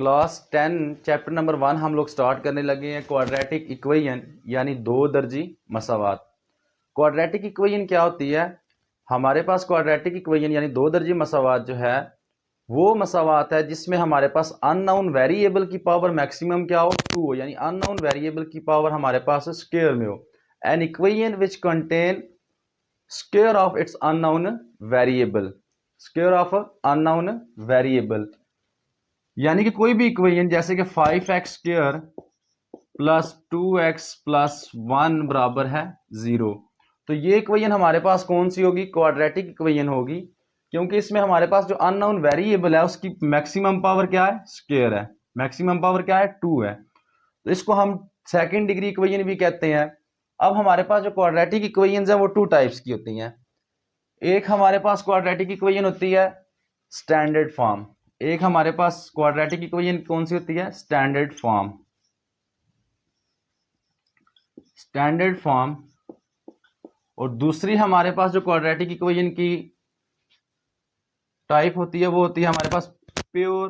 Class 10 chapter number 1 हम लोग start करने लगे हैं। क्वाड्रेटिक इक्वेशन यानी दो दर्जी मसावात। क्वाड्रेटिक इक्वेशन क्या होती है? हमारे पास क्वाड्रेटिक इक्वेशन यानी दो दर्जी मसावात जो है वो मसावात है जिसमें हमारे पास अननोन वेरिएबल की पावर मैक्सिमम क्या हो, 2 हो, यानी अननोन वेरिएबल की पावर हमारे पास स्क्वायर में हो। An equation which contain square of its unknown variable, square of unknown variable, यानी कि कोई भी इक्वेशन जैसे कि 5x square plus 2x plus 1 बराबर है 0, तो ये इक्वेशन हमारे पास कौन सी होगी? क्वाड्रेटिक इक्वेशन होगी, क्योंकि इसमें हमारे पास जो अननोन वेरिएबल है उसकी मैक्सिमम पावर क्या है? स्क्वायर है। मैक्सिमम पावर क्या है? 2 है। तो इसको हम सेकंड डिग्री इक्वेशन भी कहते हैं। अब हमारे पास जो क्वाड्रेटिक इक्वेशन है वो 2 टाइप्स की होती हैं। एक हमारे पास क्वाड्रेटिक इक्वेशन होती है स्टैंडर्ड फॉर्म, एक हमारे पास क्वाड्रेटिक इक्वेशन कौन सी होती है? Standard form. Standard form. और दूसरी हमारे पास जो क्वाड्रेटिक इक्वेशन की टाइप होती है वो होती है हमारे पास प्योर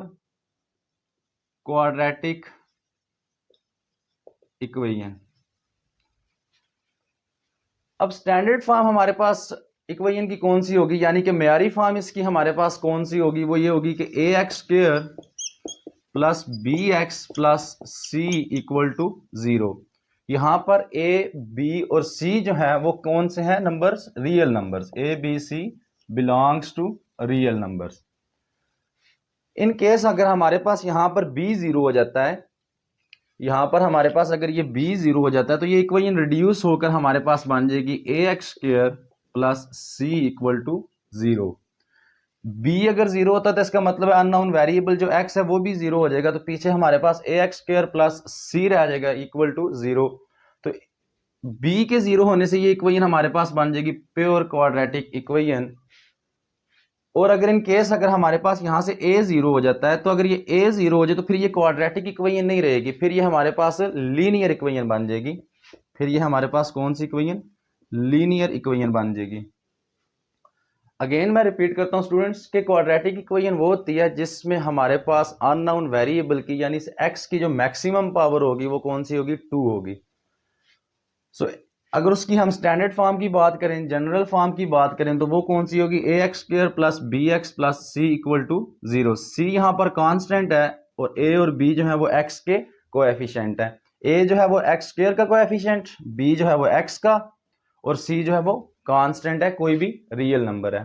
क्वाड्रेटिक इक्वेशन। अब स्टैंडर्ड फॉर्म हमारे पास इक्वेशन की कौन सी होगी, यानी कि मेयारी फॉर्म इसकी हमारे पास कौन सी होगी? वो ये होगी कि ax square plus bx plus c equal to 0। यहां पर a, b और c जो है वो कौन से हैं? Numbers, real numbers. a, b, c belongs to real numbers. In case अगर हमारे पास यहां पर b 0 हो जाता है, यहां पर हमारे पास अगर ये b 0 हो जाता है तो ये इक्वेशन रिड्यूस होकर हमारे पास बन जाएगी ax square plus c equal to 0। b अगर 0 होता है तो इसका मतलब है अननोन वेरिएबल जो x है वो भी 0 हो जाएगा, तो पीछे हमारे पास ax स्क्वायर प्लस c रह जाएगा इक्वल टू 0। तो b के 0 होने से ये इक्वेशन हमारे पास बन जाएगी प्योर क्वाड्रेटिक इक्वेशन। और अगर इन केस अगर हमारे पास यहां से a 0 हो जाता है तो अगर ये a 0 हो जाए तो फिर ये क्वाड्रेटिक इक्वेशन नहीं रहेगी, फिर ये हमारे पास लीनियर इक्वेशन बन जाएगी। फिर ये हमारे पास कौन सी इक्वेशन? लीनियर इक्वेशन बन जाएगी। अगेन मैं रिपीट करता हूं स्टूडेंट्स के क्वाड्रेटिक इक्वेशन वो होती है जिसमें हमारे पास अननोन वेरिएबल की यानी x की जो मैक्सिमम पावर होगी वो कौन सी होगी? 2 होगी। सो अगर उसकी हम स्टैंडर्ड फॉर्म की बात करें, जनरल फॉर्म की बात करें तो वो कौन सी होगी? ax square plus bx plus c equal to 0। c यहां पर कांस्टेंट है और a और b जो है वो x के कोएफिशिएंट है। a जो है वो x स्क्वायर का कोएफिशिएंट, b जो है वो x का, और c जो है वो कांस्टेंट है, कोई भी रियल नंबर है।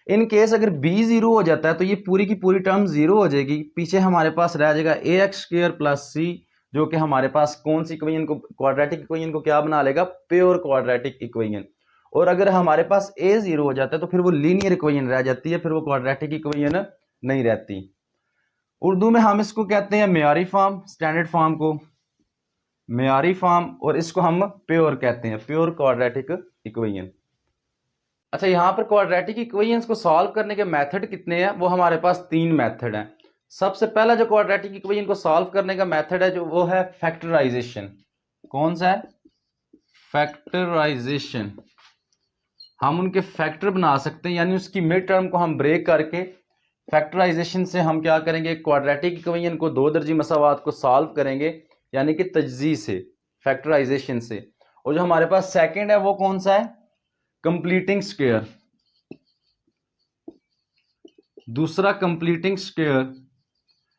इन केस अगर b 0 हो जाता है तो ये पूरी की पूरी टर्म 0 हो जाएगी, पीछे हमारे पास रह जाएगा ax स्क्वायर प्लस c, जो कि हमारे पास कौन सी इक्वेशन को, क्वाड्रेटिक इक्वेशन को क्या बना लेगा? Pure quadratic equation. और अगर हमारे पास a 0 हो जाता है तो फिर वो लीनियर इक्वेशन रह जाती है, फिर वो क्वाड्रेटिक इक्वेशन नहीं रहती। उर्दू में हम इसको कहते हैं मेयारी फॉर्म, स्टैंडर्ड फॉर्म को मेयारी फॉर्म, और इसको हम प्योर कहते हैं, प्योर क्वाड्रेटिक इक्वेशन। अच्छा, यहां पर क्वाड्रेटिक इक्वेशंस को सॉल्व करने के मेथड कितने हैं? वो हमारे पास 3 मेथड हैं। सबसे पहला जो क्वाड्रेटिक इक्वेशन को सॉल्व करने का मेथड है जो वो है फैक्टराइजेशन। कौन सा है? फैक्टराइजेशन। हम उनके फैक्टर बना सकते हैं, यानी उसकी मिड टर्म को हम ब्रेक करके फैक्टराइजेशन से हम क्या करेंगे? क्वाड्रेटिक इक्वेशन को दो दर्जी मसावात को सॉल्व करेंगे, यानी कि तजज़ी से, फैक्टराइजेशन से। और जो हमारे पास सेकेंड है वो कौन सा है? Completing square. दूसरा कंप्लीटिंग स्क्वायर,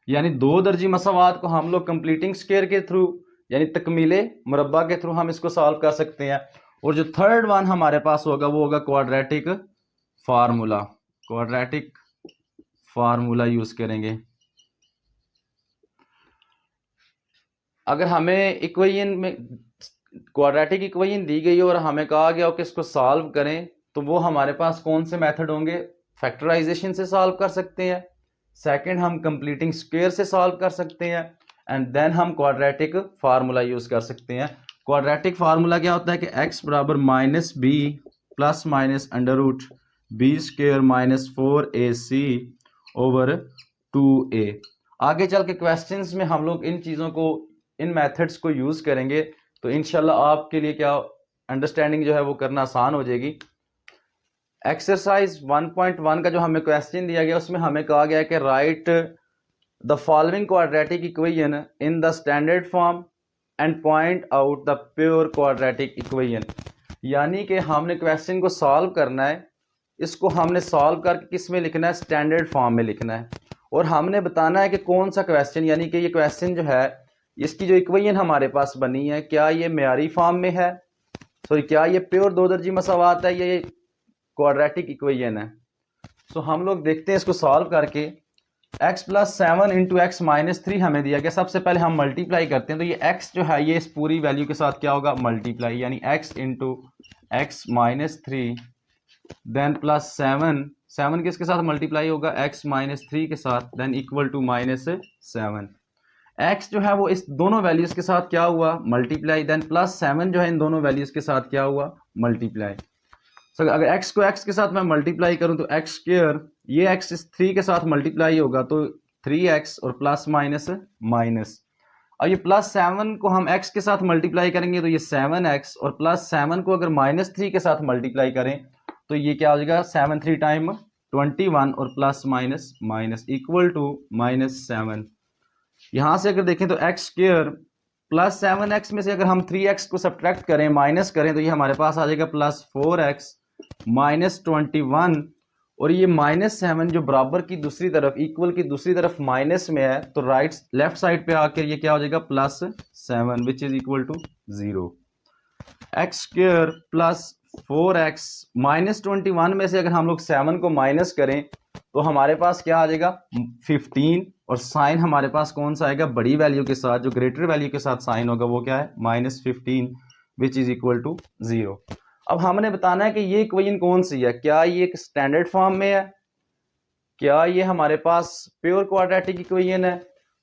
यानी दो दर्जी मसावात को हम लोग कंप्लीटिंग स्क्वायर के थ्रू यानी तकमीले मुरब्बा के थ्रू हम इसको सॉल्व कर सकते हैं। और जो थर्ड वन हमारे पास होगा वो होगा quadratic formula. Quadratic formula use करेंगे। अगर हमें इक्वेशन में क्वाड्रेटिक इक्वेशन दी गई और हमें कहा गया हो कि इसको सॉल्व करें, तो वो हमारे पास कौन से मेथड होंगे? फैक्टराइजेशन से सॉल्व कर सकते हैं, सेकंड हम कंप्लीटिंग स्क्वायर से सॉल्व कर सकते हैं, एंड देन हम क्वाड्रेटिक फार्मूला यूज कर सकते हैं। क्वाड्रेटिक फार्मूला क्या होता है कि x बराबर minus B plus minus under root B square minus 4ac over 2a। आगे चल के क्वेश्चंस में हम लोग इन चीज़ों को, इन मेथड्स को यूज करेंगे, तो इंशाल्लाह आपके लिए क्या अंडरस्टैंडिंग जो है वो करना आसान हो जाएगी। एक्सरसाइज 1.1 का जो हमें क्वेश्चन दिया गया उसमें हमें कहा गया है कि right the following quadratic equation in the standard form and point out the pure quadratic equation. यानी कि हमने क्वेश्चन को सॉल्व करना है, इसको हमने सॉल्व करके किस में लिखना है, स्टैंडर्ड फॉर्म में लिखना है, और हमने बताना है कि कौन सा क्वेश्चन, यानी कि ये क्वेश्चन जो है इसकी जो इक्वेशन हमारे पास बनी है क्या ये मेयारी फॉर्म में है, सॉरी क्या ये प्योर दो दर्जी मसावात है, ये क्वाड्रेटिक इक्वेशन है। सो हम लोग देखते हैं इसको सॉल्व करके। x plus 7 into X minus 3 हमें दिया गया। सबसे पहले हम मल्टीप्लाई करते हैं, तो ये x जो है ये इस पूरी वैल्यू के साथ क्या होगा, मल्टीप्लाई, यानी x into X minus 3 then plus 7 किसके साथ मल्टीप्लाई होगा, x माइनस 3 के साथ, then equal to minus 7। x जो है वो इस दोनों वैल्यूज के साथ क्या हुआ, मल्टीप्लाई, देन प्लस 7 जो है इन दोनों वैल्यूज के साथ क्या हुआ, मल्टीप्लाई। सो अगर x को x के साथ मैं मल्टीप्लाई करूं तो x स्क्वायर, ये x इस 3 के साथ मल्टीप्लाई होगा तो 3x और प्लस माइनस माइनस। अब ये प्लस 7 को हम x के साथ मल्टीप्लाई करेंगे तो ये 7x, और प्लस 7 को अगर माइनस 3 के साथ मल्टीप्लाई करें तो ये क्या हो जाएगा, 7 3 टाइम 21 और plus minus minus equal to minus 7। यहाँ से अगर देखें तो x स्क्वायर प्लस 7x में से अगर हम 3x को सब्ट्रैक्ट करें, माइनस करें, तो ये हमारे पास आ जाएगा प्लस 4x माइनस 21, और ये माइनस 7 जो बराबर की दूसरी तरफ, इक्वल की दूसरी तरफ माइनस में है, तो राइट लेफ्ट साइड पे आकर ये क्या हो जाएगा, plus 7 which is equal to 0। X square plus 4x minus 21 में से अगर हम लोग 7 को माइनस करें तो हमारे पास क्या आ जाएगा, 15, और साइन हमारे पास कौन सा आएगा, बड़ी वैल्यू के साथ, जो ग्रेटर वैल्यू के साथ साइन होगा वो क्या है, minus 15 which is equal to 0। अब हमने बताना है कि ये इक्वेशन कौन सी है, क्या ये एक स्टैंडर्ड फॉर्म में है, क्या ये हमारे पास प्योर क्वाड्रेटिक इक्वेशन है।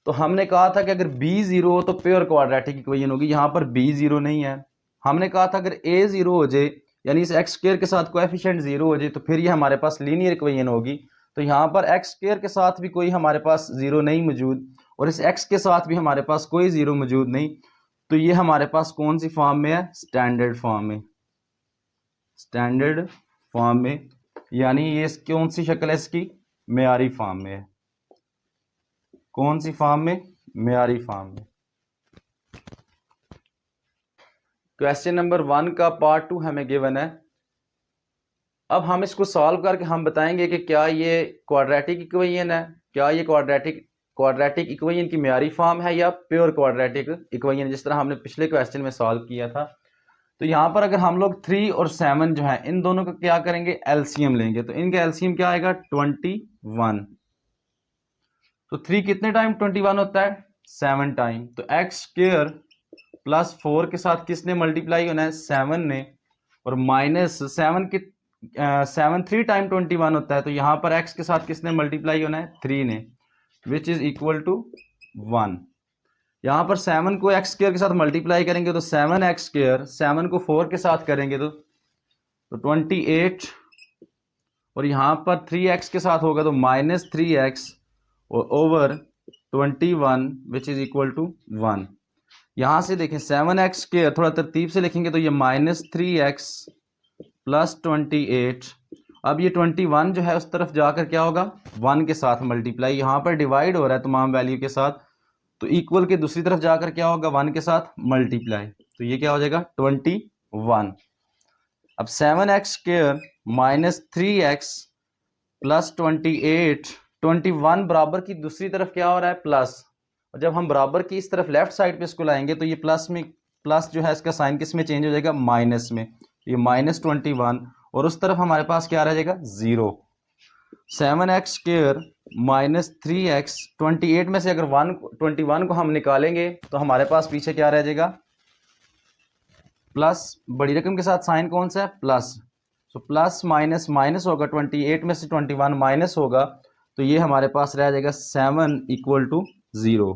तो हमने कहा था कि अगर b 0 हो तो प्योर क्वाड्रेटिक इक्वेशन होगी, यहाँ पर b 0 नहीं है। हमने कहा था अगर a 0 हो जाए, यानी इस एक्स स्क्वायर के साथ कोएफिशिएंट 0 हो जाए, तो फिर ये हमारे पास लीनियर इक्वेशन होगी। तो यहाँ पर एक्स स्क्वायर के साथ भी कोई हमारे पास 0 नहीं मौजूद, और इस x के साथ भी हमारे पास कोई 0 मौजूद नहीं, तो ये हमारे पास कौन सी फॉर्म में है, स्टैंडर्ड फॉर्म में, स्टैंडर्ड फॉर्म में, यानी ये कौन सी शक्ल है इसकी, मेयारी फॉर्म में है। कौन सी फॉर्म में, मेयारी फॉर्म में। क्वेश्चन नंबर 1 का पार्ट 2 हमें गिवन है। अब हम इसको सॉल्व करके हम बताएंगे कि क्या ये क्वाड्रेटिक इक्वेशन है, क्या ये क्वाड्रेटिक इक्वेशन की मेयारी फॉर्म है या प्योर क्वाड्रेटिक इक्वेशन, जिस तरह हमने पिछले क्वेश्चन में सॉल्व किया था। तो यहाँ पर अगर हम लोग 3 और 7 जो है इन दोनों का क्या करेंगे, एलसीएम लेंगे, तो इनका एलसीएम क्या आएगा, 21। तो 3 कितने टाइम 21 होता है, 7 टाइम। तो एक्स स्क्वायर प्लस 4 के साथ किसने मल्टीप्लाई होना है, 7 ने, और माइनस 7 3 टाइम 21 होता है, तो यहाँ पर x के साथ किसने मल्टीप्लाई होना है, 3 ने, विच इज इक्वल टू 1। यहाँ पर 7 को एक्स स्क्वायर के साथ मल्टीप्लाई करेंगे तो 7x स्क्वायर, 7 को 4 के साथ करेंगे तो 28, और यहाँ पर 3x के साथ होगा तो माइनस 3x और over 21 which is equal to 1। यहाँ से देखें 7x स्क्वायर थोड़ा तरतीब से लिखेंगे तो ये माइनस 3x प्लस 28। अब ये 21 जो है उस तरफ जाकर क्या होगा, 1 के साथ मल्टीप्लाई, यहाँ पर डिवाइड हो रहा है तमाम वैल्यू के साथ, तो इक्वल के दूसरी तरफ जाकर क्या होगा, 1 के साथ मल्टीप्लाई, तो ये क्या हो जाएगा 21। अब 7x square minus 3x plus 28, 21 बराबर की दूसरी तरफ क्या हो रहा है, प्लस, और जब हम बराबर की इस तरफ लेफ्ट साइड पे इसको लाएंगे तो ये प्लस में, प्लस जो है इसका साइन किस में चेंज हो जाएगा, माइनस में, ये माइनस 21, और उस तरफ हमारे पास क्या रह जाएगा, 0। 7x स्क्वायर माइनस 3x, 28 में से अगर 21 को हम निकालेंगे तो हमारे पास पीछे क्या रह जाएगा, प्लस, बड़ी रकम के साथ साइन कौन सा है, प्लस, तो प्लस माइनस माइनस होगा, 28 में से 21 माइनस होगा, तो ये हमारे पास रह जाएगा 7 इक्वल टू 0।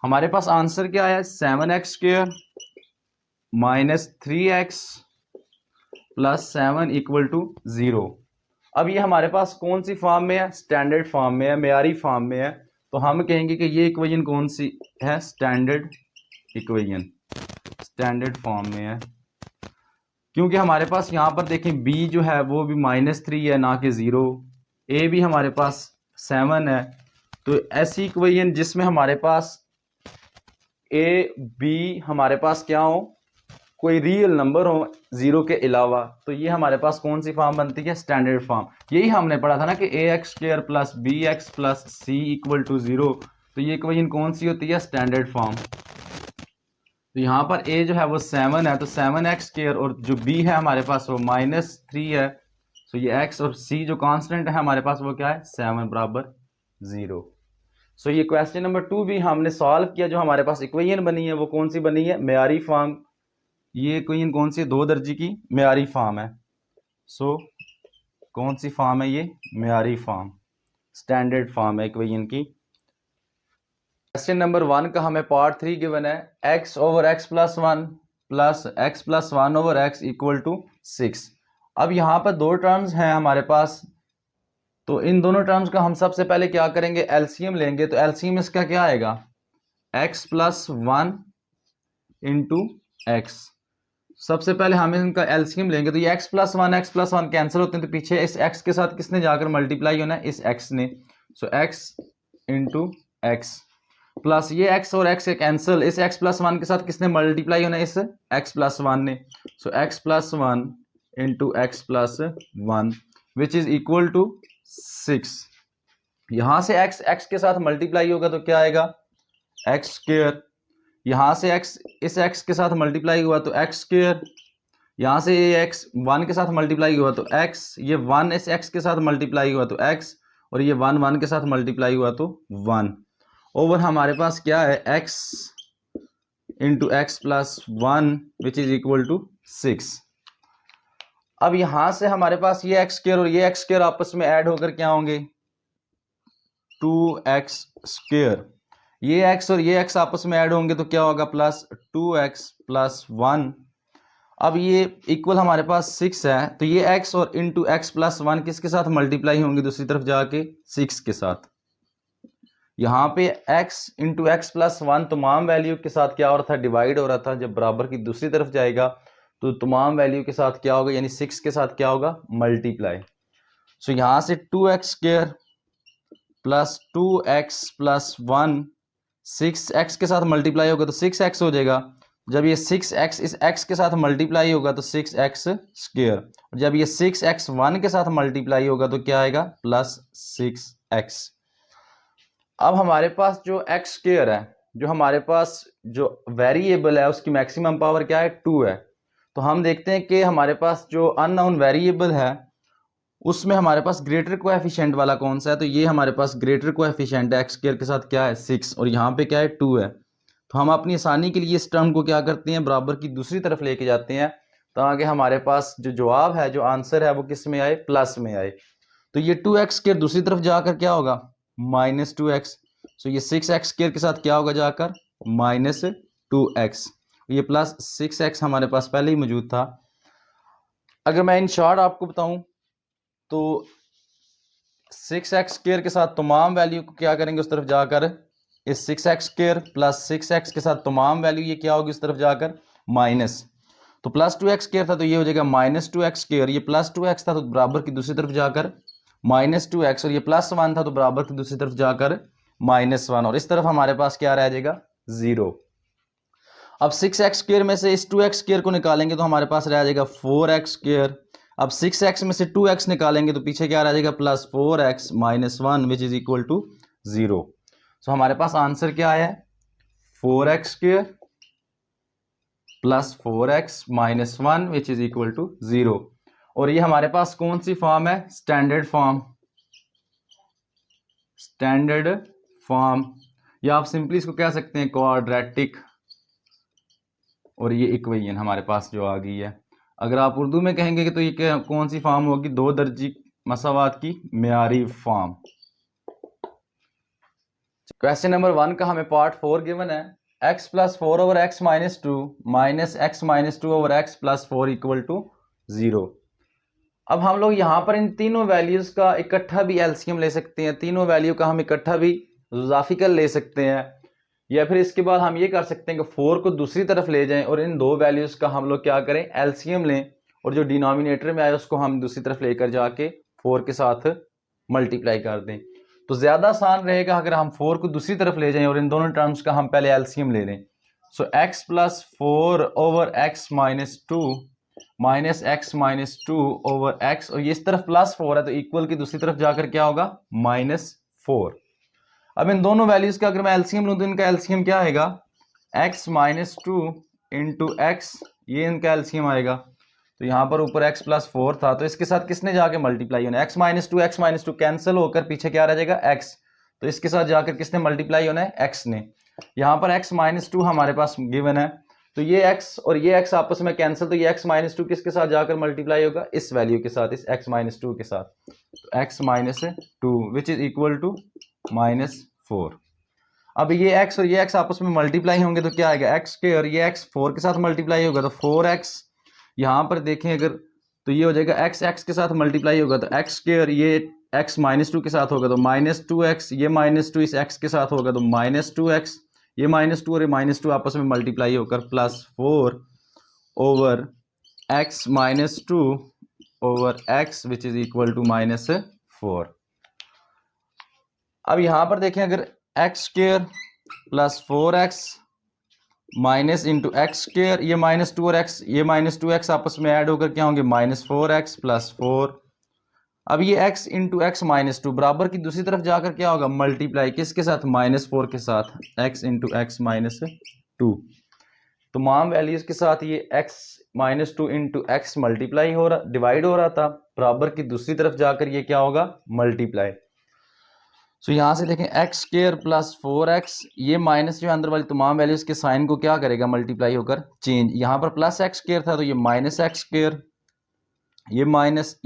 हमारे पास आंसर क्या है, 7x square minus 3x plus 7 equal to 0। अब ये हमारे पास कौन सी फॉर्म में है, स्टैंडर्ड फॉर्म में है, मेयारी फॉर्म में है, तो हम कहेंगे कि ये इक्वेशन कौन सी है, स्टैंडर्ड इक्वेशन, स्टैंडर्ड फॉर्म में है, क्योंकि हमारे पास यहाँ पर देखें b जो है वो भी -3 है, ना कि 0, a भी हमारे पास 7 है, तो ऐसी इक्वेशन जिसमें हमारे पास ए बी हमारे पास क्या हो, कोई रियल नंबर हो जीरो के अलावा, तो ये हमारे पास कौन सी फॉर्म बनती है, स्टैंडर्ड फॉर्म। यही हमने पढ़ा था ना कि a x square plus b x plus c equal to zero, तो ये इक्वेशन कौन सी होती है, स्टैंडर्ड फॉर्म। तो यहाँ पर ए जो है वो 7 है, तो 7x स्क्वायर, और जो b है हमारे पास वो -3 है, तो ये x और c जो कांस्टेंट है हमारे पास वो क्या है, 7 बराबर 0। सो ये क्वेश्चन नंबर 2 भी हमने सॉल्व किया। जो हमारे पास इक्वेशन बनी है वो कौन सी बनी है, मेयारी फॉर्म। ये इक्वेशन कौन सी है, 2 दर्जे की मेयारी फॉर्म है। सो कौन सी फॉर्म है, ये मेयारी फॉर्म, स्टैंडर्ड फॉर्म है इक्वेशन की। क्वेश्चन नंबर 1 का हमें पार्ट 3 गिवन है, x over x plus 1 plus x plus 1 over x equal to 6। अब यहाँ पर दो टर्म्स हैं हमारे पास, तो इन दोनों टर्म्स का हम सबसे पहले क्या करेंगे, एलसीएम लेंगे। तो एलसीएम इसका क्या आएगा, x प्लस 1 इंटू एक्स। सबसे पहले हम इनका एलसीएम लेंगे, तो ये x प्लस 1 कैंसिल होते हैं, तो पीछे इस x के साथ किसने जाकर मल्टीप्लाई होना है, इस x ने। So x into x plus ये x और x कैंसिल, इस x प्लस 1 के साथ किसने मल्टीप्लाई होना है, इस x प्लस 1 ने। So x plus 1 into x plus 1 which is equal to 6। यहां से x के साथ मल्टीप्लाई होगा तो क्या आएगा, x स्क्वायर। यहां से x इस x के साथ मल्टीप्लाई हुआ तो x स्क्वायर। यहां से ये x 1 के साथ मल्टीप्लाई हुआ तो x, ये 1 इस x के साथ मल्टीप्लाई हुआ तो x, और ये 1 1 के साथ मल्टीप्लाई हुआ तो 1 ओवर हमारे पास क्या है, x into x plus 1 which is equal to 6। अब यहां से हमारे पास ये x स्क्वायर और ये x स्क्वायर आपस में ऐड होकर क्या होंगे, 2x स्क्वायर। ये x और ये x आपस में ऐड होंगे तो क्या होगा, प्लस 2x प्लस 1। अब ये इक्वल हमारे पास 6 है, तो ये x और इंटू एक्स प्लस 1 किसके साथ मल्टीप्लाई होंगे, दूसरी तरफ जाके 6 के साथ। यहाँ पे x इंटू एक्स प्लस 1 तमाम वैल्यू के साथ क्या हो रहा था, डिवाइड हो रहा था। जब बराबर की दूसरी तरफ जाएगा तो तमाम वैल्यू के साथ क्या होगा, यानी 6 के साथ क्या होगा, मल्टीप्लाई। सो यहाँ से 2x square plus 2x plus 1, 6x के साथ मल्टीप्लाई होगा तो 6x हो जाएगा। जब ये 6x इस x के साथ मल्टीप्लाई होगा तो 6x स्क्वायर, और जब ये 6x 1 के साथ मल्टीप्लाई होगा तो क्या आएगा, प्लस 6x। अब हमारे पास जो x स्क्वायर है, जो हमारे पास जो वेरिएबल है उसकी मैक्सिमम पावर क्या है, 2 है। तो हम देखते हैं कि हमारे पास जो अननोन वेरिएबल है उसमें हमारे पास ग्रेटर कोएफिशिएंट वाला कौन सा है, तो ये हमारे पास ग्रेटर कोएफिशिएंट है, x स्क्वायर के साथ क्या है, 6, और यहाँ पे क्या है, 2 है। तो हम अपनी आसानी के लिए इस टर्म को क्या करते हैं, बराबर की दूसरी तरफ लेके जाते हैं, ताकि हमारे पास जो जवाब है, जो आंसर है वो किस में आए, प्लस में आए। तो ये 2x स्क्वायर दूसरी तरफ जाकर क्या होगा, -2x। सो ये 6x स्क्वायर के साथ क्या होगा जाकर, -2x। ये प्लस 6x हमारे पास पहले ही मौजूद था। अगर मैं इन शॉर्ट आपको बताऊं तो 6x स्क्वायर के साथ तमाम वैल्यू को क्या करेंगे, उस तरफ जाकर इस 6x स्क्वायर प्लस 6x के साथ तमाम वैल्यू ये क्या होगी, उस तरफ जाकर माइनस। तो प्लस 2x स्क्वायर था तो ये हो जाएगा -2x स्क्वायर, ये प्लस 2x था तो बराबर की दूसरी तरफ जाकर -2x, और ये प्लस 1 था तो बराबर की दूसरी तरफ जाकर -1, और इस तरफ हमारे पास क्या रह जाएगा, 0। अब 6x स्क्वायर में से इस 2x स्क्वायर को निकालेंगे तो हमारे पास रह जाएगा 4x स्क्वायर। अब 6x में से 2x निकालेंगे तो पीछे क्या रह जाएगा, plus 4x minus 1 which is equal to 0। So हमारे पास आंसर क्या आया है, 4x square plus 4x minus 1 which is equal to 0। और ये हमारे पास कौन सी फॉर्म है, स्टैंडर्ड फॉर्म, स्टैंडर्ड फॉर्म, या आप सिंपली इसको कह सकते हैं क्वाड्रेटिक। और ये इक्वेशन हमारे पास जो आ गई है, अगर आप उर्दू में कहेंगे कि तो ये कौन सी फॉर्म होगी, 2 दर्जी मसावात की मेयारी फॉर्म। क्वेश्चन नंबर 1 का हमें पार्ट 4 गिवन है, x plus 4 over x minus 2 minus x minus 2 over x plus 4 equal to 0। अब हम लोग यहाँ पर इन तीनों वैल्यूज का इकट्ठा भी एलसीएम ले सकते हैं, तीनों वैल्यू का हम इकट्ठा भी जुजाफिकल ले सकते हैं, या फिर इसके बाद हम ये कर सकते हैं कि 4 को दूसरी तरफ ले जाएं और इन दो वैल्यूज का हम लोग क्या करें, एलसीएम लें, और जो डिनोमिनेटर में आए उसको हम दूसरी तरफ लेकर जाके 4 के साथ मल्टीप्लाई कर दें। तो ज़्यादा आसान रहेगा अगर हम 4 को दूसरी तरफ ले जाएं और इन दोनों टर्म्स का हम पहले एलसीएम ले लें। सो x plus 4 over x minus 2 minus x minus 2 over x, और ये इस तरफ प्लस 4 है तो इक्वल की दूसरी तरफ जाकर क्या होगा -4। अब इन दोनों वैल्यूज का अगर मैं एलसीएम लूँ तो इनका एलसीएम क्या आएगा, x माइनस 2 इंटू एक्स, ये इनका एलसीएम आएगा। तो यहाँ पर ऊपर x प्लस 4 था तो इसके साथ किसने जाके मल्टीप्लाई होना है, x माइनस टू कैंसिल होकर पीछे क्या रह जाएगा x, तो इसके साथ जाकर किसने मल्टीप्लाई होना है, x ने। यहाँ पर x माइनस 2 हमारे पास गिवन है तो ये x और ये x आपस में कैंसिल, तो ये x माइनस 2 किसके साथ जाकर मल्टीप्लाई होगा, इस वैल्यू के साथ, इस x माइनस 2 के साथ। तो x minus 2 which is equal to -4। अब ये x और ये x आपस में मल्टीप्लाई होंगे तो क्या आएगा, x के और ये x 4 के साथ मल्टीप्लाई होगा तो 4x, यहाँ पर देखें अगर तो ये हो जाएगा x के साथ मल्टीप्लाई होगा तो x के और ये x माइनस 2 के साथ होगा तो -2x, ये -2 इस x के साथ होगा तो -2x, ये -2 और ये -2 आपस में मल्टीप्लाई होकर +4 over x minus 2 over x which is equal to -4। अब यहां पर देखें अगर x square plus 4x minus into x square, ये -2 और x, ये -2x आपस में ऐड होकर क्या होंगे -4x प्लस 4। अब ये x इंटू एक्स माइनस 2 बराबर की दूसरी तरफ जाकर क्या होगा, मल्टीप्लाई किसके साथ, -4 के साथ, x इंटू एक्स माइनस 2। तमाम वैल्यूज के साथ ये x minus 2 into x multiply हो रहा, डिवाइड हो रहा था, बराबर की दूसरी तरफ जाकर ये क्या होगा, मल्टीप्लाई। सो यहाँ से देखें x स्क्वायर प्लस 4x, ये माइनस जो अंदर वाली तमाम वैल्यूज के साइन को क्या करेगा, मल्टीप्लाई होकर चेंज। यहाँ पर प्लस x स्क्वायर था तो ये माइनस x स्क्वायर, ये माइनस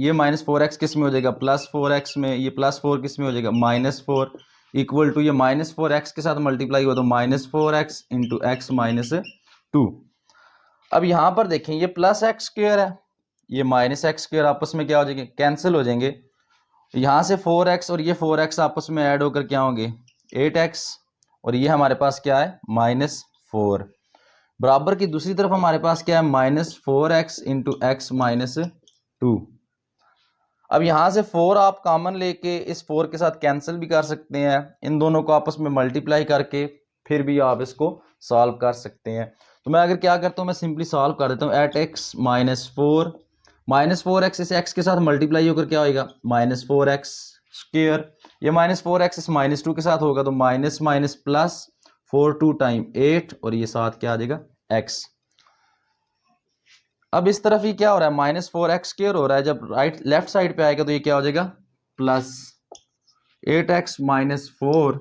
4x किस में हो जाएगा, +4x में, ये +4 किस में हो जाएगा, -4 इक्वल टू ये -4x के साथ मल्टीप्लाई हुआ तो -4x इंटू एक्स माइनस 2। अब यहाँ पर देखें ये +x स्क्वायर है, ये -x स्क्वायर आपस में क्या हो जाएंगे, कैंसिल हो जाएंगे। यहाँ से 4x और ये 4x आपस में ऐड होकर क्या होंगे 8x, और ये हमारे पास क्या है -4, बराबर की दूसरी तरफ हमारे पास क्या है -4x इंटू एक्स माइनस 2। अब यहाँ से 4 आप कॉमन लेके इस 4 के साथ कैंसिल भी कर सकते हैं, इन दोनों को आपस में मल्टीप्लाई करके फिर भी आप इसको सॉल्व कर सकते हैं। तो मैं अगर क्या करता हूँ, मैं सिंपली सॉल्व कर देता हूँ, एट एक्स -4x इस x के साथ मल्टीप्लाई होकर क्या होगा -4x स्क्वायर, ये -4x इस -2 के साथ होगा तो माइनस प्लस 4 2 टाइम 8 और ये साथ क्या आ जाएगा x। अब इस तरफ ही क्या हो रहा है -4x स्क्वायर हो रहा है, जब लेफ्ट साइड पे आएगा तो ये क्या हो जाएगा +8x -4।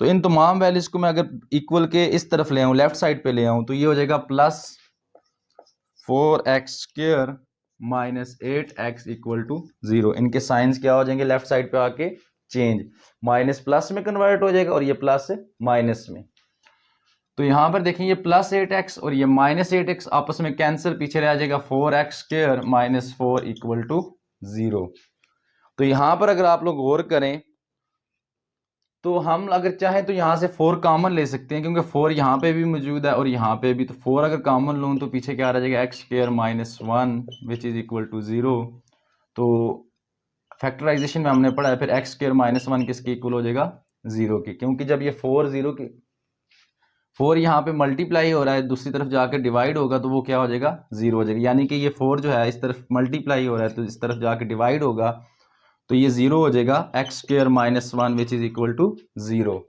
तो इन तमाम वैल्यूज को मैं अगर इक्वल के इस तरफ ले आऊं, लेफ्ट साइड पे ले आऊं तो ये हो जाएगा +4x square -8x equal to 0। इनके साइंस क्या हो जाएंगे, लेफ्ट साइड पे आके चेंज, माइनस प्लस में कन्वर्ट हो जाएगा और ये प्लस माइनस में। तो यहां पर देखें ये +8x और ये -8x आपस में कैंसिल, पीछे रह जाएगा 4x स्क्वायर -4 इक्वल टू 0। तो यहां पर अगर आप लोग गौर करें तो हम अगर चाहें तो यहाँ से 4 कॉमन ले सकते हैं, क्योंकि 4 यहाँ पे भी मौजूद है और यहाँ पे भी। तो 4 अगर कॉमन लूँ तो पीछे क्या रह जाएगा x square -1 which is equal to 0। तो फैक्टराइजेशन में हमने पढ़ा है फिर x स्क्वायर -1 किसके इक्वल हो जाएगा 0 के, क्योंकि जब ये 4 यहाँ पे मल्टीप्लाई हो रहा है, दूसरी तरफ जाकर डिवाइड होगा तो वो क्या हो जाएगा 0 हो जाएगा। यानी कि ये 4 जो है इस तरफ मल्टीप्लाई हो रहा है तो इस तरफ जाकर डिवाइड होगा तो ये 0 हो जाएगा, x square -1 which is equal to 0।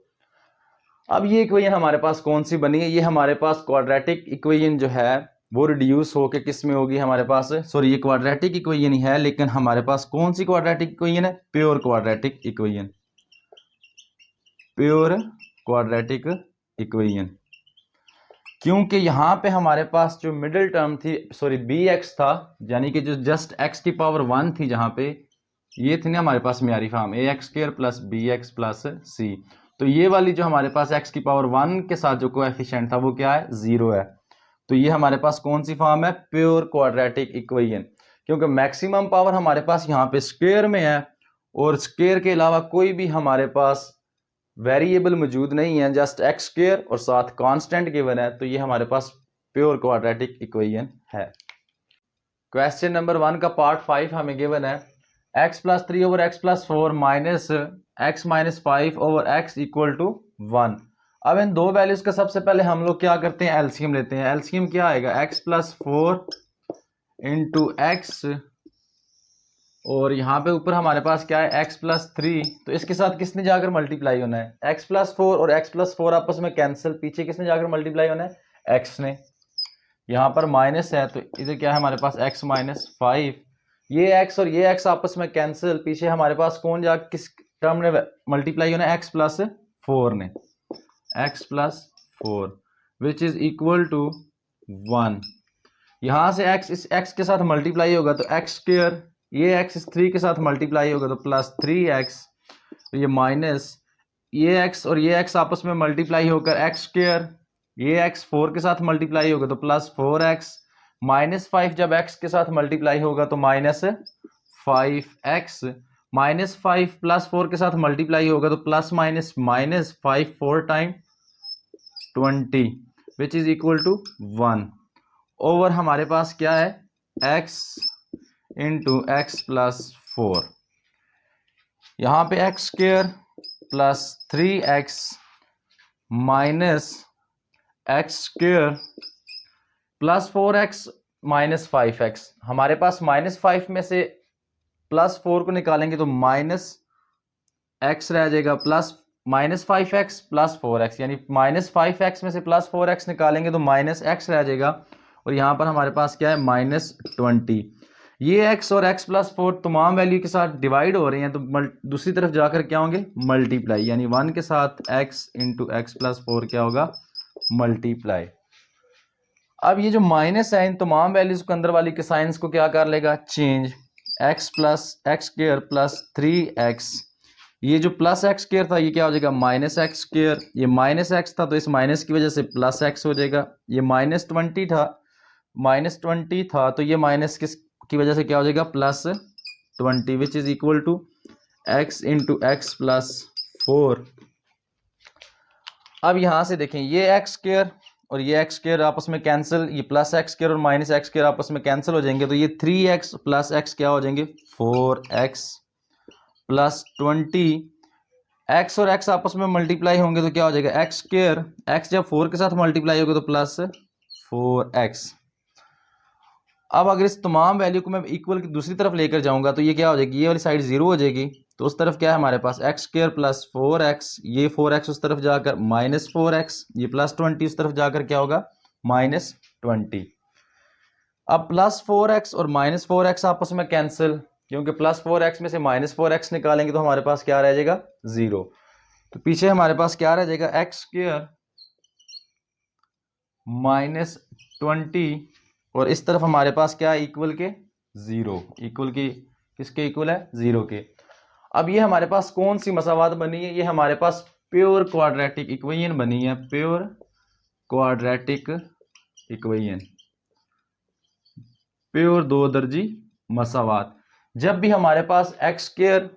अब ये इक्वेशन हमारे पास कौन सी बनी है, ये हमारे पास क्वाड्रेटिक इक्वेशन जो है वो रिड्यूस होकर किस में होगी हमारे पास, सॉरी ये क्वाड्रेटिक इक्वेशन ही है लेकिन हमारे पास कौन सी क्वाड्रेटिक इक्वेशन है, pure quadratic equation, pure quadratic equation. क्योंकि यहाँ पे हमारे पास जो मिडिल टर्म थी, सॉरी bx था, यानी कि जो जस्ट x की पावर 1 थी, जहाँ पे ये थी ना हमारे पास म्यारी form ax square plus bx plus c। तो ये वाली जो हमारे पास x की पावर 1 के साथ जो कोएफिशिएंट था वो क्या है 0 है। तो ये हमारे पास कौन सी फॉर्म है, प्योर क्वाड्रेटिक इक्वेशन, क्योंकि मैक्सिमम पावर हमारे पास यहाँ पे स्क्वायर में है और स्क्वायर के अलावा कोई भी हमारे पास वेरिएबल मौजूद नहीं है, जस्ट एक्स स्क्वायर और साथ कांस्टेंट गिवन है। तो ये हमारे पास प्योर क्वाड्रेटिक इक्वेशन है। क्वेश्चन नंबर 1 का पार्ट 5 हमें गिवन है x + 3 over x + 4 minus x minus 5 over x equal to 1। अब इन दो वैल्यूज का सबसे पहले हम लोग क्या करते हैं, एलसीएम लेते हैं। एलसीएम क्या आएगा, x प्लस 4 इंटू एक्स, और यहाँ पे ऊपर हमारे पास क्या है x प्लस 3, तो इसके साथ किसने जाकर मल्टीप्लाई होना है, x प्लस 4 और x प्लस 4 आपस में कैंसिल, पीछे किसने जाकर मल्टीप्लाई होना है, x ने। यहाँ पर माइनस है तो इधर क्या है हमारे पास x माइनस 5, ये x और ये x आपस में कैंसिल, पीछे हमारे पास कौन जा किस टर्म ने मल्टीप्लाई होना है, x प्लस 4 ने, x plus 4 which is equal to 1। यहाँ से x इस x के साथ मल्टीप्लाई होगा तो x स्क्वायर, ये x इस 3 के साथ मल्टीप्लाई होगा तो प्लस 3x, ये माइनस ये x और ये x आपस में मल्टीप्लाई होकर x स्क्वायर, ये x 4 के साथ मल्टीप्लाई होगा तो प्लस 4x, माइनस 5 जब x के साथ मल्टीप्लाई होगा तो माइनस 5x, माइनस 5 प्लस 4 के साथ मल्टीप्लाई होगा तो plus minus minus 5 4 time 20 which is equal to 1 over हमारे पास क्या है x इंटू एक्स प्लस 4। यहाँ पे x square plus 3x minus x square plus 4x minus 5x, हमारे पास माइनस 5 में से प्लस 4 को निकालेंगे तो माइनस x रह जाएगा, plus minus 5x plus 4x, यानी माइनस 5x में से प्लस 4x निकालेंगे तो माइनस x रह जाएगा, और यहाँ पर हमारे पास क्या है माइनस 20। ये x और x प्लस 4 तमाम वैल्यू के साथ डिवाइड हो रहे हैं तो दूसरी तरफ जाकर क्या होंगे मल्टीप्लाई, यानी 1 के साथ x इंटू एक्स प्लस 4 क्या होगा मल्टीप्लाई। अब ये जो माइनस है इन तमाम वैल्यूज को अंदर वाली के साइंस को क्या कर लेगा change, x plus x square plus 3x, ये जो प्लस एक्स स्क्वायर था ये क्या हो जाएगा माइनस एक्स स्क्वायर, ये माइनस एक्स था तो इस माइनस की वजह से प्लस एक्स हो जाएगा, ये माइनस 20 था तो ये माइनस किस की वजह से क्या हो जाएगा plus 20 which is equal to x into x plus 4। अब यहां से देखें ये एक्स स्क्वायर और ये एक्स स्क्वायर आपस में कैंसिल, ये प्लस एक्स स्क्वायर और माइनस एक्स स्क्वायर आपस में कैंसिल हो जाएंगे तो ये 3x प्लस x क्या हो जाएंगे 4x प्लस 20, x और x आपस में मल्टीप्लाई होंगे तो क्या हो जाएगा एक्स स्क्वायर, x जब 4 के साथ मल्टीप्लाई होगा तो प्लस 4x। अब अगर इस तमाम वैल्यू को मैं इक्वल की दूसरी तरफ लेकर जाऊंगा तो ये क्या हो जाएगी, ये वाली साइड 0 हो जाएगी, तो उस तरफ क्या है हमारे पास एक्स स्क्वायर प्लस 4x, ये 4x उस तरफ जाकर माइनस 4x, ये प्लस 20 उस तरफ जाकर क्या होगा माइनस 20। अब प्लस 4x और माइनस 4x आपस में कैंसिल, क्योंकि प्लस 4x में से माइनस 4x निकालेंगे तो हमारे पास क्या रह जाएगा 0, तो पीछे हमारे पास क्या रह जाएगा एक्स स्क्वायर माइनस 20, और इस तरफ हमारे पास क्या है इक्वल के 0, इक्वल की किसके इक्वल है 0 के। अब ये हमारे पास कौन सी मसावात बनी है, ये हमारे पास प्योर क्वाड्रेटिक इक्वेशन बनी है, प्योर क्वाड्रेटिक इक्वेशन, प्योर दो दर्जी मसावात। जब भी हमारे पास एक्स स्क्वायर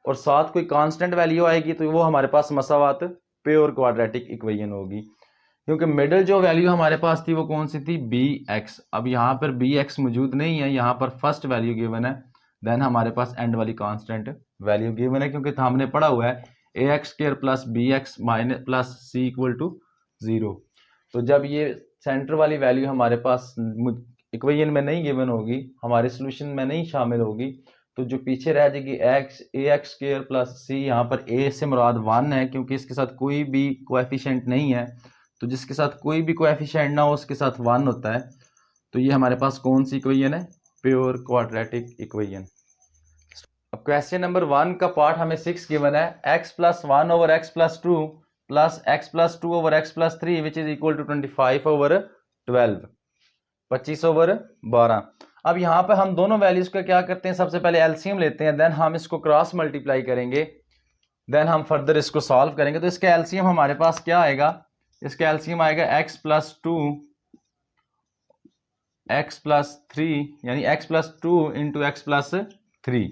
और साथ कोई कांस्टेंट वैल्यू आएगी तो वो हमारे पास मसावात प्योर क्वाड्रेटिक इक्वेशन होगी, क्योंकि मिडिल जो वैल्यू हमारे पास थी वो कौन सी थी bx, अब यहाँ पर bx मौजूद नहीं है, यहाँ पर फर्स्ट वैल्यू गिवन है, देन हमारे पास एंड वाली कांस्टेंट वैल्यू गिवन है, क्योंकि हमने पढ़ा हुआ है ax square plus bx minus plus c equal to 0। तो जब ये सेंटर वाली वैल्यू हमारे पास इक्वेशन में नहीं गिवन होगी, हमारे सोल्यूशन में नहीं शामिल होगी, तो जो पीछे रह जाएगी ax स्क्वायर प्लस c, यहाँ पर a से मुराद 1 है क्योंकि इसके साथ कोई भी कोएफिशिएंट नहीं है, तो जिसके साथ कोई भी कोएफिशिएंट ना हो उसके साथ 1 होता है, तो ये हमारे पास कौन सी इक्वेशन है प्योर क्वाड्रेटिक इक्वेशन। अब क्वेश्चन नंबर 1 का पार्ट हमें 6 गिवन है, x plus 1 over x plus 2 plus x plus 2 over x plus 3 which is equal to 25 over 12, 25 over 12। अब यहाँ पे हम दोनों वैल्यूज का क्या करते हैं, सबसे पहले एलसीएम लेते हैं, देन हम इसको क्रॉस मल्टीप्लाई करेंगे, देन हम फर्दर इसको सॉल्व करेंगे। तो इसका एलसीएम हमारे पास क्या आएगा, इसका एलसीएम आएगा x प्लस 2 x प्लस 3, यानी x plus 2 into x plus 3,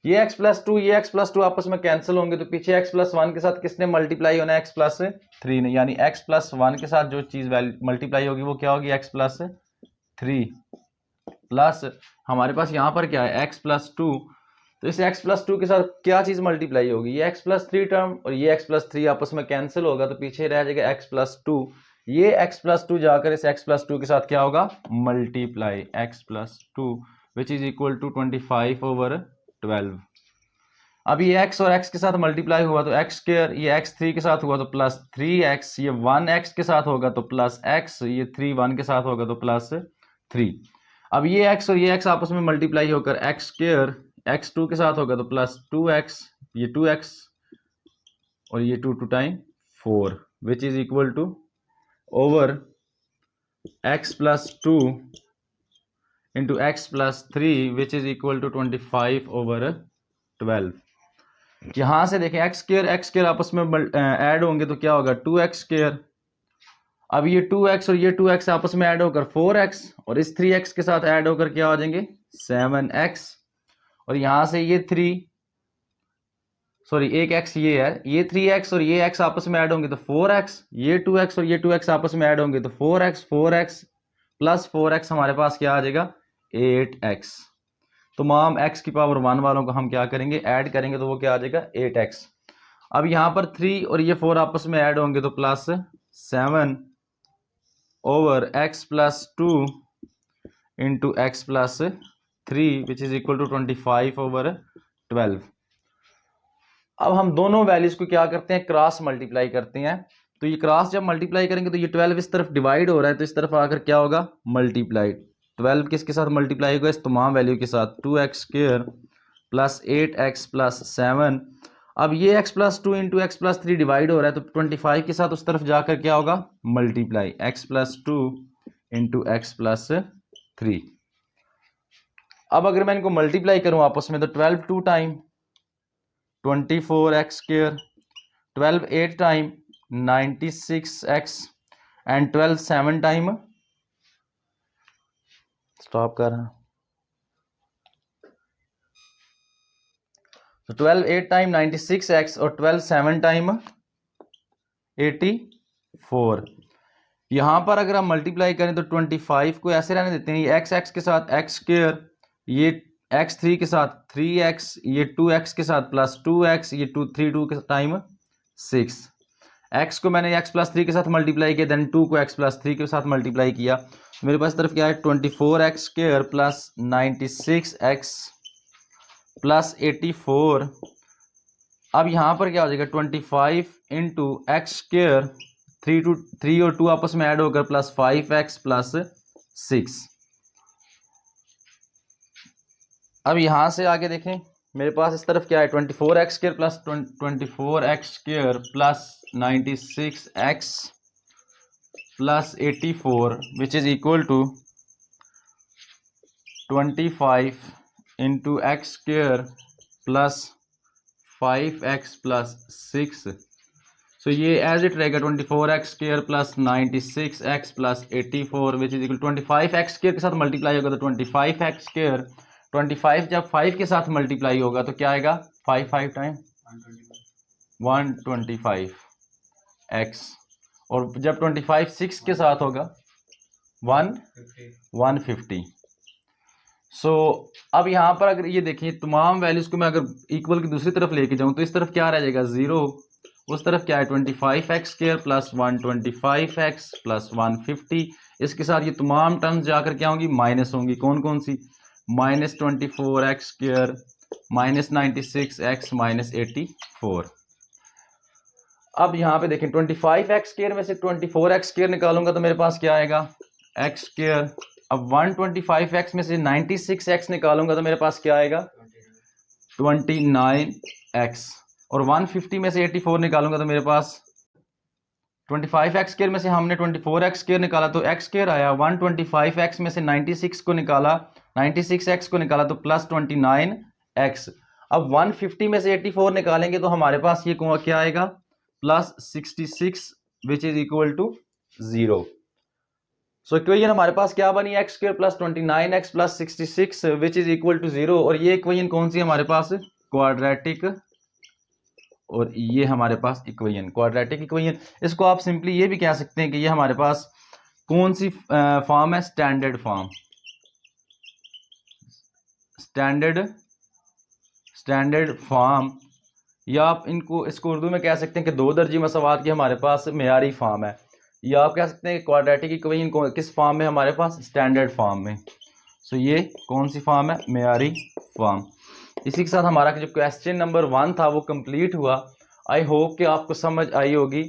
ये x प्लस 2 ये x प्लस 2 आपस में कैंसिल होंगे तो पीछे x प्लस 1 के साथ किसने मल्टीप्लाई होना है x प्लस 3 ने, यानी x प्लस 1 के साथ जो चीज मल्टीप्लाई होगी वो क्या होगी x प्लस 3, प्लस हमारे पास यहाँ पर क्या है x प्लस 2, तो इस x+2 के साथ क्या चीज मल्टीप्लाई होगी, ये x+3 टर्म और ये x+3 आपस में कैंसिल होगा, तो पीछे रह जाएगा x+2। ये x+2 जाकर इस x+2 के साथ क्या होगा, multiply x+2 which is equal to 25/12। अब ये x और x के साथ मल्टीप्लाई हुआ तो x स्क्वायर, ये x3 के साथ हुआ तो प्लस 3x, ये 1x के साथ होगा तो प्लस x, ये 3 1 के साथ होगा तो प्लस 3। अब ये x और ये x आपस में मल्टीप्लाई होकर x स्क्वायर x2 के साथ होगा तो प्लस 2x, ये 2x और ये 2 time 4 which is equal to over x+2 into x+3 which is equal to 25/12। यहां से देखें x स्क्वायर आपस में ऐड होंगे तो क्या होगा 2x स्क्वायर। अब ये 2x और ये 2x आपस में ऐड होकर 4x और इस 3x के साथ ऐड होकर क्या हो जाएंगे 7x, और यहां से ये 3 सॉरी एक x ये है, ये 3x और ये x आपस में ऐड होंगे तो 4x, ये 2x और ये 2x आपस में ऐड होंगे तो 4x प्लस 4x हमारे पास क्या आ जाएगा 8x। तमाम x की पावर 1 वालों को हम क्या करेंगे ऐड करेंगे तो वो क्या आ जाएगा 8x। अब यहां पर 3 और ये 4 आपस में ऐड होंगे तो plus 7 over x+2 into x+3 which is equal to 25/12। अब हम दोनों वैल्यूज को क्या करते हैं क्रॉस मल्टीप्लाई करते हैं, तो ये क्रॉस जब मल्टीप्लाई करेंगे तो ये 12 इस तरफ डिवाइड हो रहा है तो इस तरफ आकर क्या होगा मल्टीप्लाइड। 12 किसके साथ मल्टीप्लाई होगा इस तमाम वैल्यू के साथ 2x square plus 8x plus 7। अब ये x+2 इंटू x+3 डिवाइड हो रहा है तो 25 के साथ उस तरफ जाकर क्या होगा मल्टीप्लाई x+2 इंटू x+3। अब अगर मैं इनको मल्टीप्लाई करूं आपस में तो 12 2 time 24x square, 12 8 time 96x and 12 7 time stop कर रहा, तो 12 8 टाइम 96x और 12 7 टाइम 84। यहां पर अगर हम मल्टीप्लाई करें तो 25 को ऐसे रहने देते हैं, ये x के साथ x स्क्वायर, ये x3 के साथ 3x, ये 2x के साथ प्लस 2x, ये 2 के टाइम 6। x को मैंने x+3 के साथ मल्टीप्लाई किया, देन 2 को x+3 के साथ मल्टीप्लाई किया, मेरे पास तरफ क्या है 24x square plus 96x plus 84। अब यहां पर क्या हो जाएगा 25 इंटू एक्स स्क्वायर, 3 और 2 आपस में ऐड होकर प्लस 5x प्लस 6। अब यहां से आगे देखें मेरे पास इस तरफ क्या है 24x square plus 24x square plus 96x plus 84 which is equal to 25 into x square plus 5x plus 6। So ये एज इट रहेगा 24x square plus 96x plus 84 which is equal 25x square के साथ multiply होगा तो 25x square, 25 जब 5 के साथ multiply होगा तो क्या आएगा 5 टाइम 125x, और जब 25 6 के साथ होगा 150। सो अब यहाँ पर अगर ये देखिए तमाम वैल्यूज को मैं अगर इक्वल की दूसरी तरफ लेके जाऊं तो इस तरफ क्या रह जाएगा 0, उस तरफ क्या है 25x square plus 125x plus 150। इसके साथ ये तमाम टर्म्स जाकर क्या होंगी माइनस होंगी, कौन कौन सी -24x स्क्वायर -96x -84। अब यहाँ पे देखें 25x स्क्वायर में से 24x स्क्वायर निकालूंगा तो मेरे पास क्या आएगा x स्क्वायर। अब 125x में से 96x निकालूंगा तो मेरे पास क्या आएगा 29x, और 150 में से 84 निकालूंगा तो मेरे पास 25x स्क्वायर में से हमने 24x स्क्वायर निकाला तो x स्क्वायर आया, 125x में से 96 को निकाला 96x को निकाला तो प्लस 29x। अब 150 में से 84 निकालेंगे तो हमारे पास ये क्या आएगा plus 66 which is equal to 0। So equation हमारे पास क्या बनी x square plus 29x plus 66 which is equal to 0, और ये इक्वेशन कौन सी हमारे पास क्वाड्रेटिक, और ये हमारे पास इक्वेशन क्वाड्रेटिक इक्वेशन। इसको आप सिंपली ये भी कह सकते हैं कि ये हमारे पास कौन सी फॉर्म है स्टैंडर्ड फॉर्म, स्टैंडर्ड फॉर्म, या आप इसको उर्दू में कह सकते हैं कि दो दर्जी मसावात की हमारे पास मेयारी फॉर्म है, या आप कह सकते हैं क्वाड्रेटिक इक्वेशन किस फॉर्म में हमारे पास, स्टैंडर्ड फॉर्म में। सो ये कौन सी फॉर्म है, मेयारी फॉर्म। इसी के साथ हमारा जो क्वेश्चन नंबर 1 था वो कंप्लीट हुआ। आई होप कि आपको समझ आई होगी।